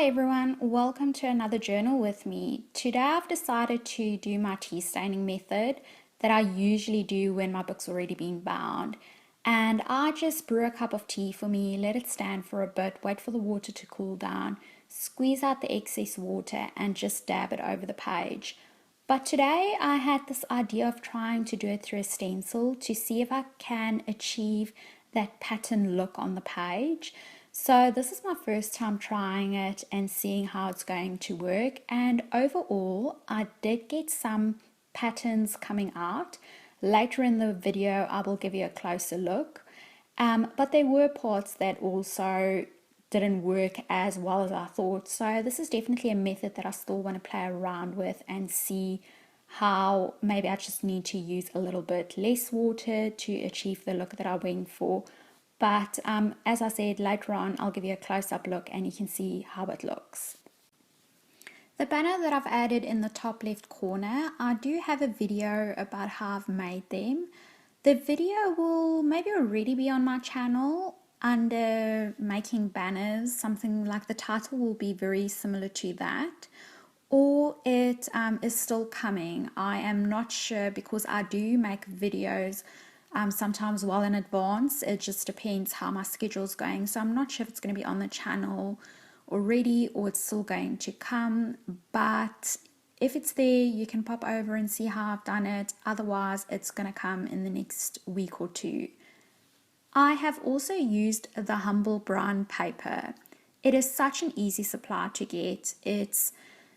Hi everyone, welcome to another journal with me. Today I've decided to do my tea staining method that I usually do when my book's already been bound. And I just brew a cup of tea for me, let it stand for a bit, wait for the water to cool down, squeeze out the excess water and just dab it over the page. But today I had this idea of trying to do it through a stencil to see if I can achieve that pattern look on the page. So this is my first time trying it and seeing how it's going to work, and overall I did get some patterns coming out. Later in the video I will give you a closer look, but there were parts that also didn't work as well as I thought. So this is definitely a method that I still want to play around with and see how maybe I just need to use a little bit less water to achieve the look that I went for. But as I said, later on I'll give you a close-up look and you can see how it looks. The banner that I've added in the top left corner, I do have a video about how I've made them. The video will maybe already be on my channel under making banners. Something like the title will be very similar to that, or it is still coming. I am not sure because I do make videos sometimes well in advance. It just depends how my schedule's going, so I'm not sure if it's going to be on the channel already or it's still going to come. But if it's there, you can pop over and see how I've done it. Otherwise it's going to come in the next week or two. I have also used the Humble Brown paper. It is such an easy supply to get. It's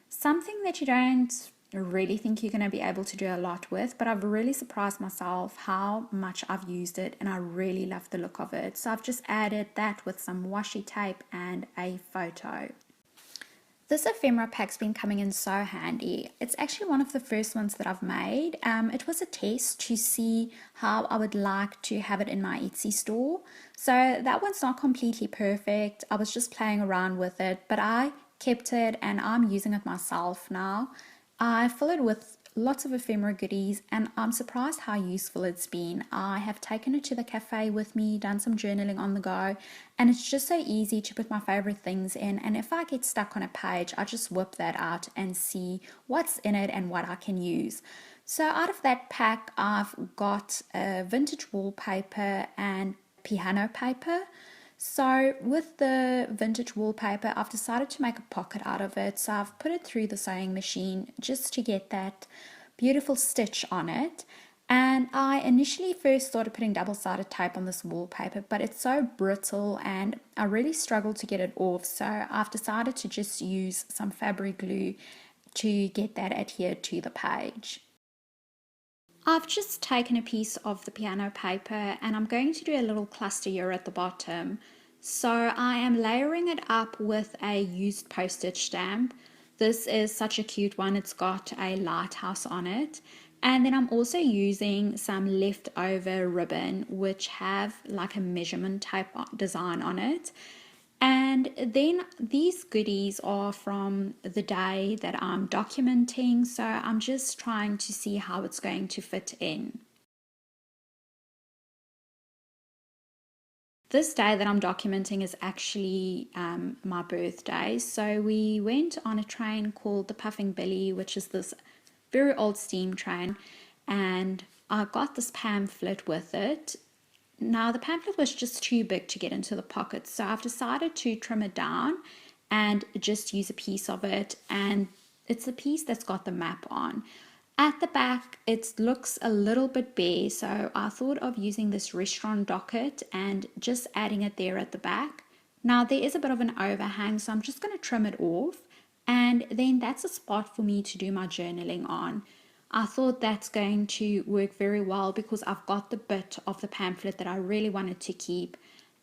something that you don't really think you're going to be able to do a lot with, but I've really surprised myself how much I've used it and I really love the look of it. So I've just added that with some washi tape and a photo. This ephemera pack's been coming in so handy. It's actually one of the first ones that I've made. It was a test to see how I would like to have it in my Etsy store. So that one's not completely perfect. I was just playing around with it, but I kept it and I'm using it myself now. I fill it with lots of ephemera goodies and I'm surprised how useful it's been. I have taken it to the cafe with me, done some journaling on the go, and it's just so easy to put my favorite things in, and if I get stuck on a page I just whip that out and see what's in it and what I can use. So out of that pack I've got a vintage wallpaper and piano paper. So with the vintage wallpaper, I've decided to make a pocket out of it. So I've put it through the sewing machine just to get that beautiful stitch on it. And I initially first started putting double-sided tape on this wallpaper, but it's so brittle and I really struggled to get it off. So I've decided to just use some fabric glue to get that adhered to the page. I've just taken a piece of the piano paper and I'm going to do a little cluster here at the bottom. So I am layering it up with a used postage stamp. This is such a cute one. It's got a lighthouse on it. And then I'm also using some leftover ribbon which have like a measurement type design on it. And then these goodies are from the day that I'm documenting, so I'm just trying to see how it's going to fit in. This day that I'm documenting is actually my birthday, so we went on a train called the Puffing Billy, which is this very old steam train, and I got this pamphlet with it. Now the pamphlet was just too big to get into the pocket, so I've decided to trim it down and just use a piece of it, and it's a piece that's got the map on. At the back it looks a little bit bare, so I thought of using this restaurant docket and just adding it there at the back. Now there is a bit of an overhang, so I'm just going to trim it off, and then that's a spot for me to do my journaling on. I thought that's going to work very well because I've got the bit of the pamphlet that I really wanted to keep,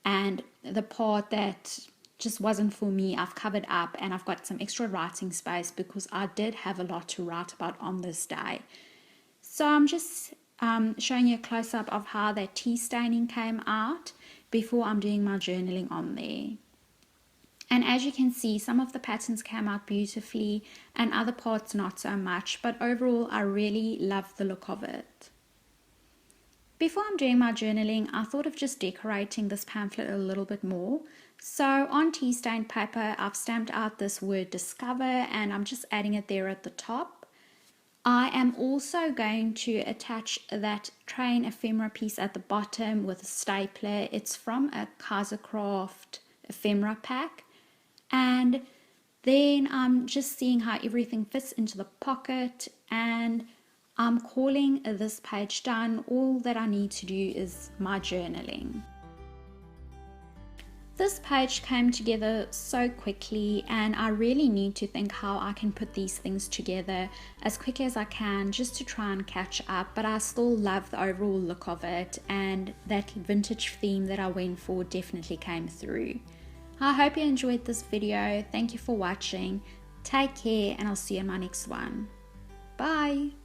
and the part that just wasn't for me I've covered up, and I've got some extra writing space because I did have a lot to write about on this day. So I'm just showing you a close-up of how that tea staining came out before I'm doing my journaling on there. And as you can see, some of the patterns came out beautifully and other parts not so much, but overall I really love the look of it. Before I'm doing my journaling, I thought of just decorating this pamphlet a little bit more. So on tea stain paper, I've stamped out this word discover and I'm just adding it there at the top. I am also going to attach that train ephemera piece at the bottom with a stapler. It's from a Kaisercraft ephemera pack. And then I'm just seeing how everything fits into the pocket, and I'm calling this page done. All that I need to do is my journaling. This page came together so quickly, and I really need to think how I can put these things together as quickly as I can just to try and catch up, but I still love the overall look of it, and that vintage theme that I went for definitely came through. I hope you enjoyed this video. Thank you for watching. Take care, and I'll see you in my next one. Bye!